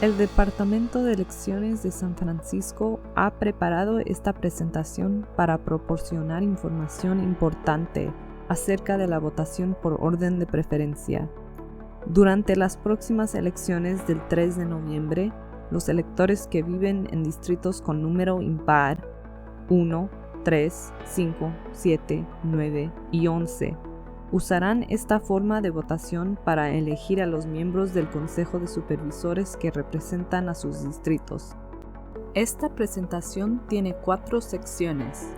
El Departamento de Elecciones de San Francisco ha preparado esta presentación para proporcionar información importante acerca de la votación por orden de preferencia. Durante las próximas elecciones del 3 de noviembre, los electores que viven en distritos con número impar 1, 3, 5, 7, 9 y 11 usarán esta forma de votación para elegir a los miembros del Consejo de Supervisores que representan a sus distritos. Esta presentación tiene 4 secciones.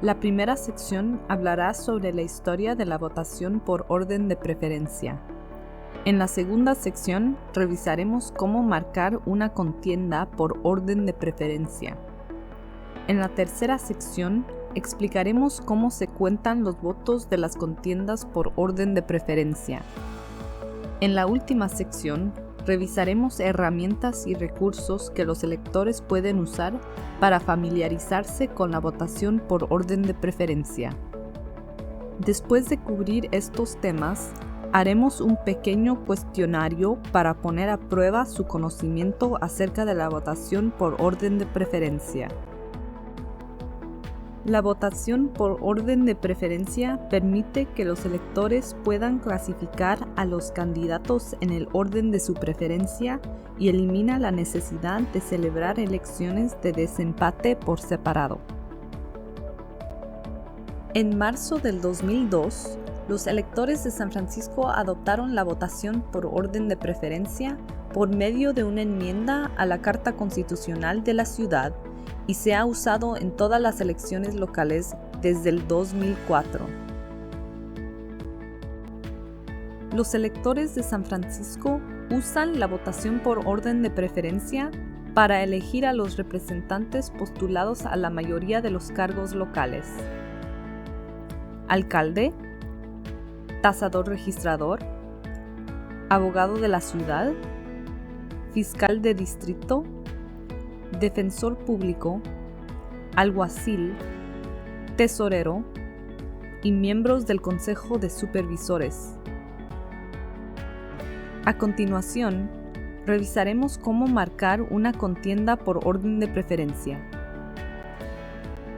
La primera sección hablará sobre la historia de la votación por orden de preferencia. En la segunda sección revisaremos cómo marcar una contienda por orden de preferencia. En la tercera sección explicaremos cómo se cuentan los votos de las contiendas por orden de preferencia. En la última sección, revisaremos herramientas y recursos que los electores pueden usar para familiarizarse con la votación por orden de preferencia. Después de cubrir estos temas, haremos un pequeño cuestionario para poner a prueba su conocimiento acerca de la votación por orden de preferencia. La votación por orden de preferencia permite que los electores puedan clasificar a los candidatos en el orden de su preferencia y elimina la necesidad de celebrar elecciones de desempate por separado. En marzo del 2002, los electores de San Francisco adoptaron la votación por orden de preferencia por medio de una enmienda a la Carta Constitucional de la ciudad y se ha usado en todas las elecciones locales desde el 2004. Los electores de San Francisco usan la votación por orden de preferencia para elegir a los representantes postulados a la mayoría de los cargos locales: alcalde, tasador registrador, abogado de la ciudad, fiscal de distrito, defensor público, alguacil, tesorero y miembros del Consejo de Supervisores. A continuación, revisaremos cómo marcar una contienda por orden de preferencia.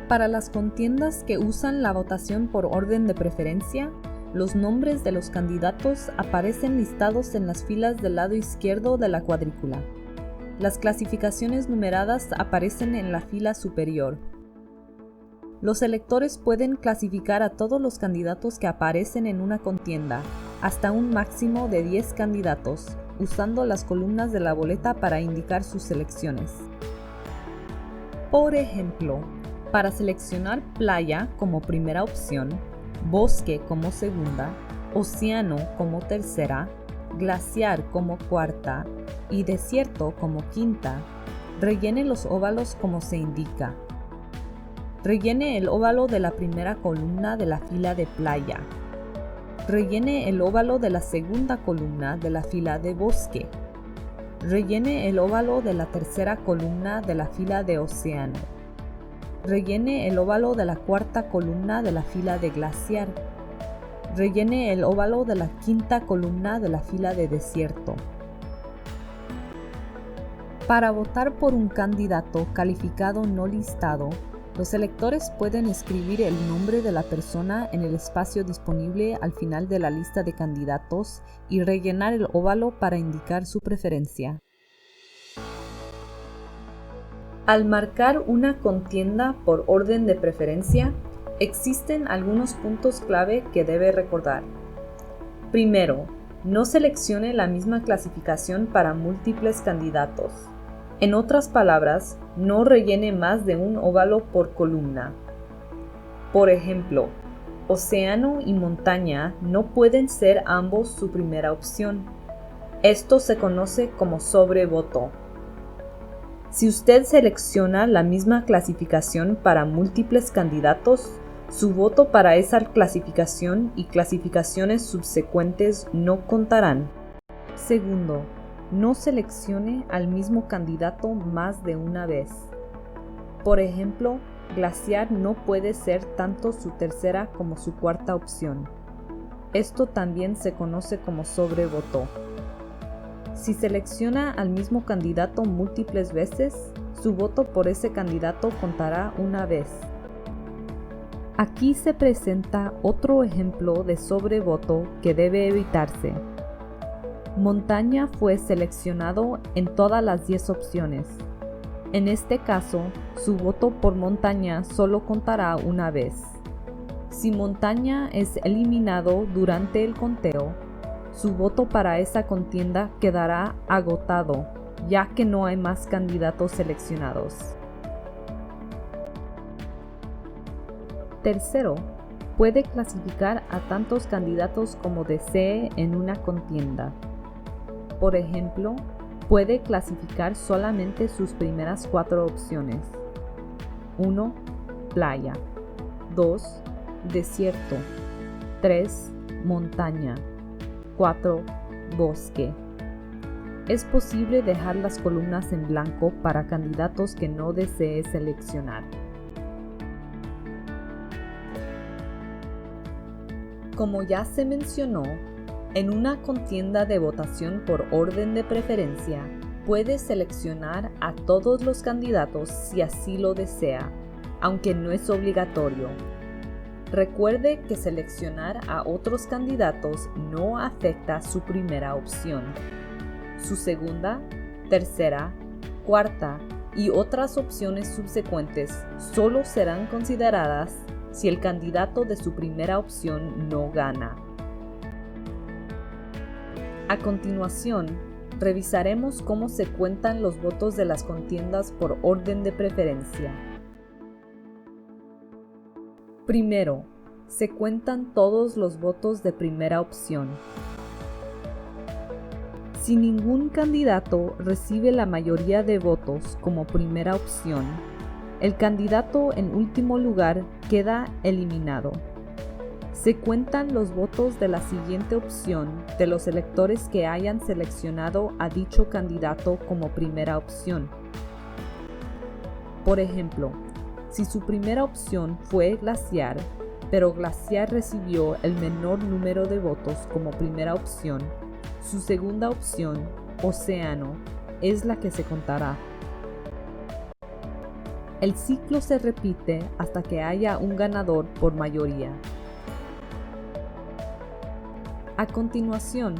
Para las contiendas que usan la votación por orden de preferencia, los nombres de los candidatos aparecen listados en las filas del lado izquierdo de la cuadrícula. Las clasificaciones numeradas aparecen en la fila superior. Los electores pueden clasificar a todos los candidatos que aparecen en una contienda, hasta un máximo de 10 candidatos, usando las columnas de la boleta para indicar sus selecciones. Por ejemplo, para seleccionar playa como primera opción, bosque como segunda, océano como tercera, glaciar como cuarta y desierto como quinta, rellene los óvalos como se indica. Rellene el óvalo de la primera columna de la fila de playa. Rellene el óvalo de la segunda columna de la fila de bosque. Rellene el óvalo de la tercera columna de la fila de océano. Rellene el óvalo de la cuarta columna de la fila de glaciar. Rellene el óvalo de la quinta columna de la fila de desierto. Para votar por un candidato calificado no listado, los electores pueden escribir el nombre de la persona en el espacio disponible al final de la lista de candidatos y rellenar el óvalo para indicar su preferencia. Al marcar una contienda por orden de preferencia, existen algunos puntos clave que debe recordar. Primero, no seleccione la misma clasificación para múltiples candidatos. En otras palabras, no rellene más de un óvalo por columna. Por ejemplo, océano y montaña no pueden ser ambos su primera opción. Esto se conoce como sobrevoto. Si usted selecciona la misma clasificación para múltiples candidatos, su voto para esa clasificación y clasificaciones subsecuentes no contarán. Segundo, no seleccione al mismo candidato más de una vez. Por ejemplo, glaciar no puede ser tanto su tercera como su cuarta opción. Esto también se conoce como sobrevoto. Si selecciona al mismo candidato múltiples veces, su voto por ese candidato contará una vez. Aquí se presenta otro ejemplo de sobrevoto que debe evitarse. Montaña fue seleccionado en todas las 10 opciones. En este caso, su voto por Montaña solo contará una vez. Si Montaña es eliminado durante el conteo, su voto para esa contienda quedará agotado, ya que no hay más candidatos seleccionados. Tercero, puede clasificar a tantos candidatos como desee en una contienda. Por ejemplo, puede clasificar solamente sus primeras 4 opciones. 1. Playa. 2. Desierto. 3. Montaña. 4. Bosque. Es posible dejar las columnas en blanco para candidatos que no desee seleccionar. Como ya se mencionó, en una contienda de votación por orden de preferencia, puede seleccionar a todos los candidatos si así lo desea, aunque no es obligatorio. Recuerde que seleccionar a otros candidatos no afecta su primera opción. Su segunda, tercera, cuarta y otras opciones subsecuentes solo serán consideradas si el candidato de su primera opción no gana. A continuación, revisaremos cómo se cuentan los votos de las contiendas por orden de preferencia. Primero, se cuentan todos los votos de primera opción. Si ningún candidato recibe la mayoría de votos como primera opción, el candidato en último lugar queda eliminado. Se cuentan los votos de la siguiente opción de los electores que hayan seleccionado a dicho candidato como primera opción. Por ejemplo, si su primera opción fue Glaciar, pero Glaciar recibió el menor número de votos como primera opción, su segunda opción, Océano, es la que se contará. El ciclo se repite hasta que haya un ganador por mayoría. A continuación,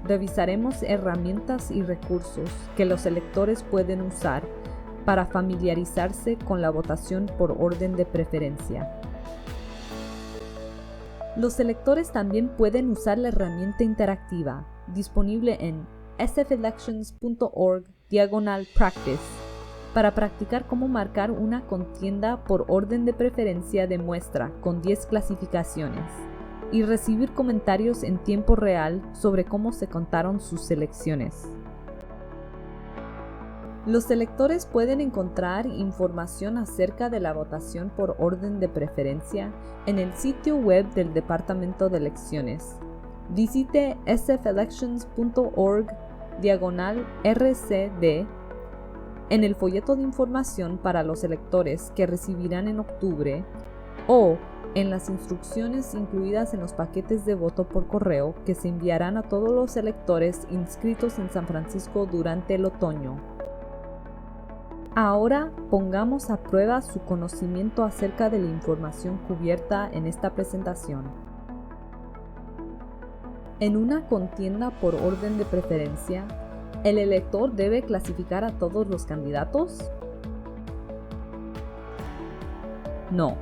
revisaremos herramientas y recursos que los electores pueden usar para familiarizarse con la votación por orden de preferencia. Los electores también pueden usar la herramienta interactiva disponible en sfelections.org/practice para practicar cómo marcar una contienda por orden de preferencia de muestra con 10 clasificaciones y recibir comentarios en tiempo real sobre cómo se contaron sus selecciones. Los electores pueden encontrar información acerca de la votación por orden de preferencia en el sitio web del Departamento de Elecciones. Visite sfelections.org/RCD en el folleto de información para los electores que recibirán en octubre o en las instrucciones incluidas en los paquetes de voto por correo que se enviarán a todos los electores inscritos en San Francisco durante el otoño. Ahora pongamos a prueba su conocimiento acerca de la información cubierta en esta presentación. En una contienda por orden de preferencia, ¿el elector debe clasificar a todos los candidatos? No.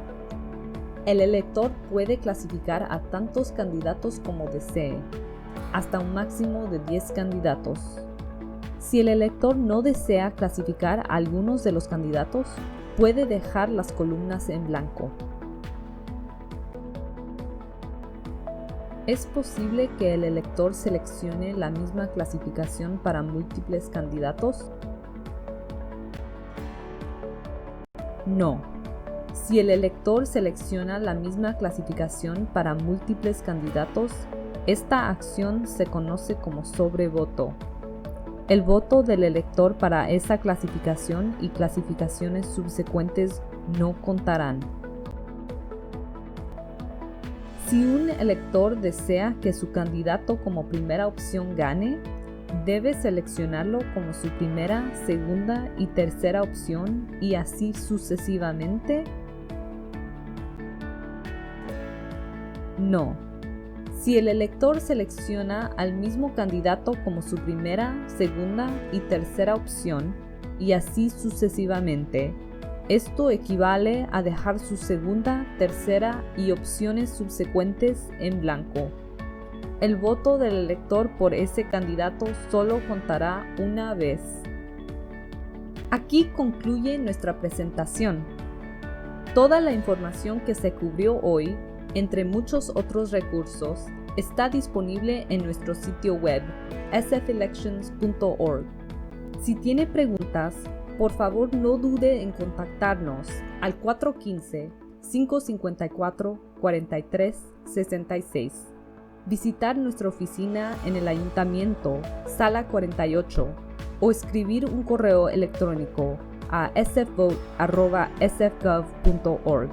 El elector puede clasificar a tantos candidatos como desee, hasta un máximo de 10 candidatos. Si el elector no desea clasificar a algunos de los candidatos, puede dejar las columnas en blanco. ¿Es posible que el elector seleccione la misma clasificación para múltiples candidatos? No. Si el elector selecciona la misma clasificación para múltiples candidatos, esta acción se conoce como sobrevoto. El voto del elector para esa clasificación y clasificaciones subsecuentes no contarán. Si un elector desea que su candidato como primera opción gane, debe seleccionarlo como su primera, segunda y tercera opción y así sucesivamente? No. Si el elector selecciona al mismo candidato como su primera, segunda y tercera opción, y así sucesivamente, esto equivale a dejar su segunda, tercera y opciones subsecuentes en blanco. El voto del elector por ese candidato solo contará una vez. Aquí concluye nuestra presentación. Toda la información que se cubrió hoy, entre muchos otros recursos, está disponible en nuestro sitio web, sfelections.org. Si tiene preguntas, por favor no dude en contactarnos al 415-554-4366. Visitar nuestra oficina en el Ayuntamiento, Sala 48, o escribir un correo electrónico a sfvote@sfgov.org.